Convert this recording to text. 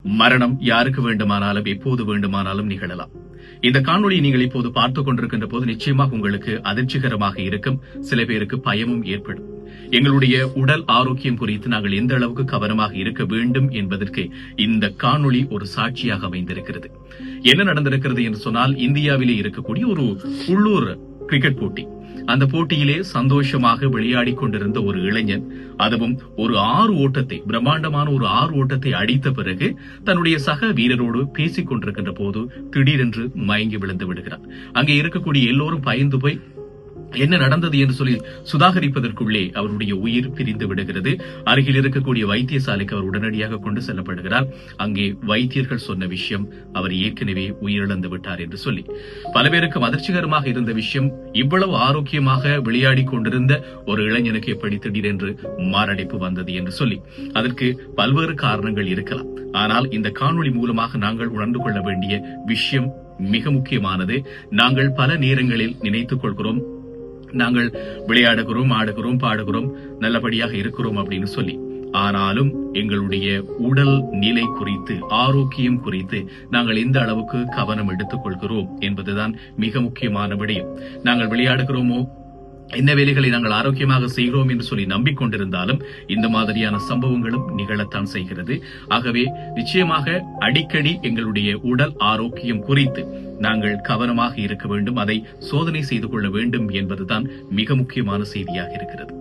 மரணம் யாருக்கு வேண்டுமானாலும் எப்போது வேண்டுமானாலும் நிகழலாம். இந்த காணொளியை நீங்கள் இப்போது பார்த்துக் கொண்டிருக்கின்ற போது நிச்சயமாக உங்களுக்கு அதிர்ச்சிகரமாக இருக்கும். சில பேருக்கு பயமும் ஏற்படும். எங்களுடைய உடல் ஆரோக்கியம் குறித்து நாங்கள் எந்த அளவுக்கு கவனமாக இருக்க வேண்டும் என்பதற்கு இந்த காணொளி ஒரு சாட்சியாக அமைந்திருக்கிறது. என்ன நடந்திருக்கிறது என்று சொன்னால், இந்தியாவிலே இருக்கக்கூடிய ஒரு உள்ளூர் கிரிக்கெட் போட்டி. அந்த போட்டியிலே சந்தோஷமாக விளையாடி கொண்டிருந்த ஒரு இளைஞன், அதுவும் ஒரு 6 ஓட்டத்தை, பிரம்மாண்டமான ஒரு 6 ஓட்டத்தை அடித்த பிறகு தன்னுடைய சக வீரரோடு பேசிக் கொண்டிருக்கின்ற போது திடீரென்று மயங்கி விழுந்து விடுகிறார். அங்கே இருக்கக்கூடிய எல்லோரும் பயந்து போய் என்ன நடந்தது என்று சொல்லி சுதாகரிப்பதற்குள்ளே அவருடைய உயிர் பிரிந்து விடுகிறது. அருகில் இருக்கக்கூடிய வைத்தியசாலைக்கு அவர் உடனடியாக கொண்டு செல்லப்படுகிறார். அங்கே வைத்தியர்கள் சொன்ன விஷயம், அவர் ஏற்கனவே உயிரிழந்து விட்டார் என்று சொல்லி. பல பேருக்கு அதிர்ச்சிகரமாக இருந்த விஷயம், இவ்வளவு ஆரோக்கியமாக விளையாடி கொண்டிருந்த ஒரு இளைஞனுக்கு எப்படி திடீரென்று மாரடைப்பு வந்தது என்று சொல்லி. அதற்கு பல்வேறு காரணங்கள் இருக்கலாம். ஆனால் இந்த காணொளி மூலமாக நாங்கள் உணர்ந்து கொள்ள வேண்டிய விஷயம் மிக முக்கியமானது. நாங்கள் பல நேரங்களில் நினைத்துக் கொள்கிறோம், நாங்கள் விளையாடுகிறோம், ஆடுகிறோம், பாடுகிறோம், நல்லபடியாக இருக்கிறோம் அப்படின்னு சொல்லி. ஆனாலும் எங்களுடைய உடல் நிலை குறித்து, ஆரோக்கியம் குறித்து நாங்கள் எந்த அளவுக்கு கவனம் எடுத்துக் கொள்கிறோம் என்பதுதான் மிக முக்கியமான விடயம். நாங்கள் விளையாடுகிறோமோ, என்ன வேலைகளை நாங்கள் ஆரோக்கியமாக செய்கிறோம் என்று சொல்லி நம்பிக்கொண்டிருந்தாலும் இந்த மாதிரியான சம்பவங்களும் நிகழத்தான் செய்கிறது. ஆகவே நிச்சயமாக அடிக்கடி எங்களுடைய உடல் ஆரோக்கியம் குறித்து நாங்கள் கவனமாக இருக்க வேண்டும். அதை சோதனை செய்து கொள்ள வேண்டும் என்பதுதான் மிக முக்கியமான செய்தியாக இருக்கிறது.